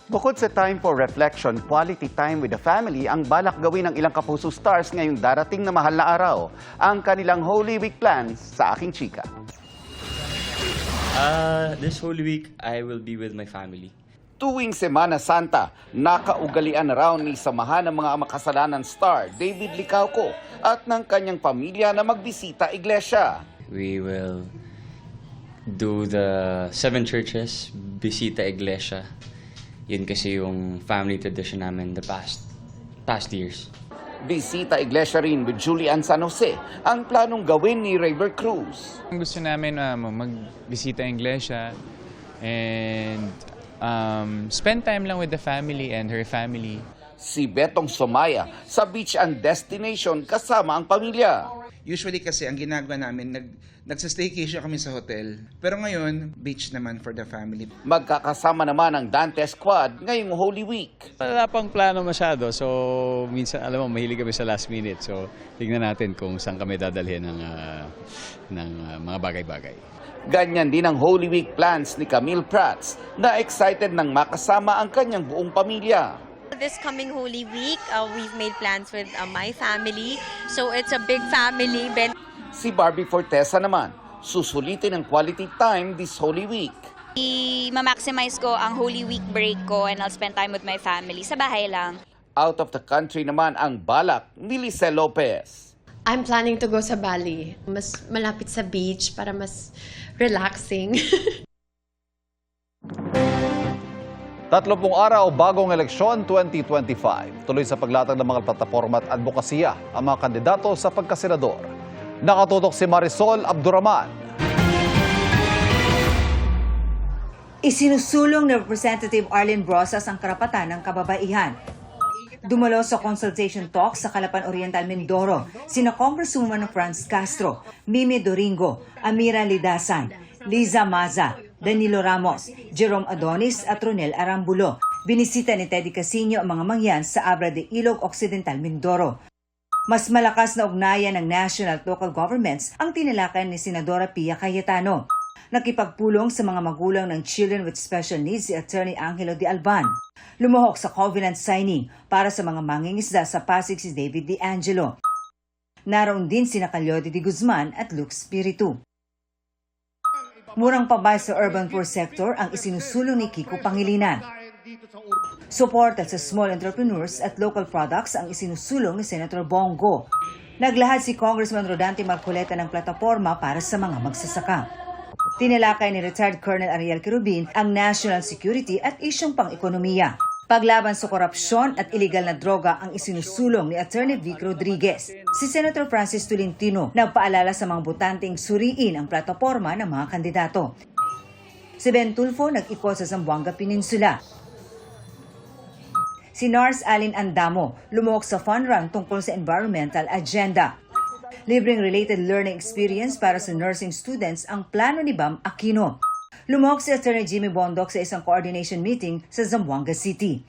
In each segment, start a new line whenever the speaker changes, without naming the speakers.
Bukod sa time for reflection, quality time with the family ang balak gawin ng ilang Kapuso stars ngayong darating na mahal na araw. Ang kanilang Holy Week plans sa Aking Chika.
This Holy Week, I will be with my family.
Tuwing Semana Santa, nakaugalian na raw ni samahan ng mga makasalanan star David Licauco at ng kanyang pamilya na magbisita iglesia.
We will do the 7 churches, bisita iglesia. Yun kasi yung family tradition namin the past years.
Bisita iglesia rin with Julian San Jose ang planong gawin ni River Cruz.
Gusto namin magbisita ng iglesia and spend time lang with the family and her family.
Si Betong Somaya sa beach and destination kasama ang pamilya.
Usually kasi ang ginagawa namin, nagsastaycation kami sa hotel. Pero ngayon, beach naman for the family.
Magkakasama naman ang Dante Squad ngayong Holy Week.
Wala pang plano masyado. So, minsan, alam mo, mahilig kami sa last minute. So, tignan natin kung saan kami dadalhin ng mga bagay-bagay.
Ganyan din ang Holy Week plans ni Camille Prats na excited nang makasama ang kanyang buong pamilya.
This coming Holy Week, we've made plans with my family. So it's a big family.
Si Barbie Fortesa naman, susulitin ang quality time this Holy Week.
I-maximize ko ang Holy Week break ko and I'll spend time with my family. Sa bahay lang.
Out of the country naman ang balak ni Lice Lopez.
I'm planning to go sa Bali. Mas malapit sa beach para mas relaxing.
30 araw bagong eleksyon 2025. Tuloy sa paglatag ng mga plataporma at advokasya ang mga kandidato sa pagkasenador. Nakatutok si Marisol Abduraman.
Isinusulong ni Representative Arlene Brosas ang karapatan ng kababaihan. Dumalo sa consultation talk sa Calapan Oriental, Mindoro, sina Congresswoman Franz Castro, Mimi Doringo, Amira Lidasan, Liza Maza, Danilo Ramos, Jerome Adonis at Ronel Arambulo. Binisita ni Teddy Casino ang mga mangyan sa Abra de Ilog Occidental, Mindoro. Mas malakas na ugnayan ng national at local governments ang tinalakay ni Senadora Pia Cayetano. Nakipagpulong sa mga magulang ng children with special needs si Attorney Angelo de Alban. Lumuhok sa covenant signing para sa mga mangingisda sa Pasig si David De Angelo. Naroon din sina Calyode de Guzman at Luke Spiritu. Murang pabay sa urban poor sector ang isinusulong ni Kiko Pangilinan. Suporta sa small entrepreneurs at local products ang isinusulong ni Senator Bongo. Naglahad si Congressman Rodante Marcoleta ng plataporma para sa mga magsasaka. Tinalakay ni retired Colonel Ariel Querubin ang national security at isyong pang-ekonomiya. Paglaban sa korupsyon at iligal na droga ang isinusulong ni Attorney Vic Rodriguez. Si Senator Francis Tolentino nagpaalala sa mga botanteng suriin ang plataporma ng mga kandidato. Si Ben Tulfo nag-ikot sa Zamboanga Peninsula. Si Nars Alin Andamo lumuhok sa fun run tungkol sa environmental agenda. Libreng related learning experience para sa nursing students ang plano ni Bam Aquino. Lumuhok si Attorney Jimmy Bondoc sa isang coordination meeting sa Zamboanga City.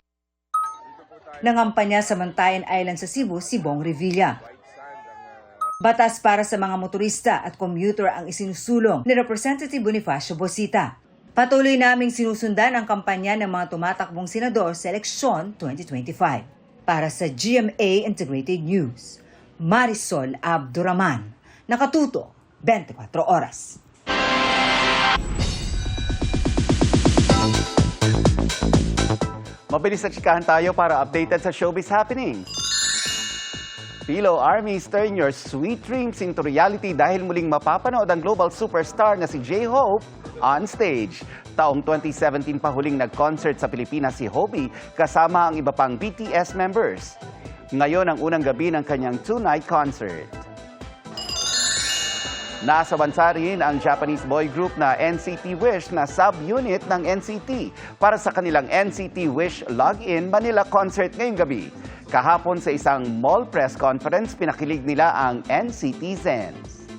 Nangampanya sa Mantayan Island sa Cebu si Bong Revilla. Batas para sa mga motorista at commuter ang isinusulong ni Representative Bonifacio Bosita. Patuloy naming sinusundan ang kampanya ng mga tumatakbong senador sa eleksyon 2025. Para sa GMA Integrated News, Marisol Abduraman. Nakatuto, 24 oras.
Mabilis na chikahan tayo para updated sa showbiz happening. Philo Armies, turn your sweet dreams into reality dahil muling mapapanood ang global superstar na si J-Hope on stage. Taong 2017 pa huling nag-concert sa Pilipinas si Hobi kasama ang iba pang BTS members. Ngayon ang unang gabi ng kanyang two-night concert. Nasa bansa rin ang Japanese boy group na NCT Wish na sub-unit ng NCT para sa kanilang NCT Wish Login Manila concert ngayong gabi. Kahapon sa isang mall press conference, pinakilig nila ang NCTzens.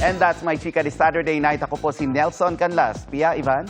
And that's my chika this Saturday night. Ako po si Nelson Canlas. Pia, Ivan?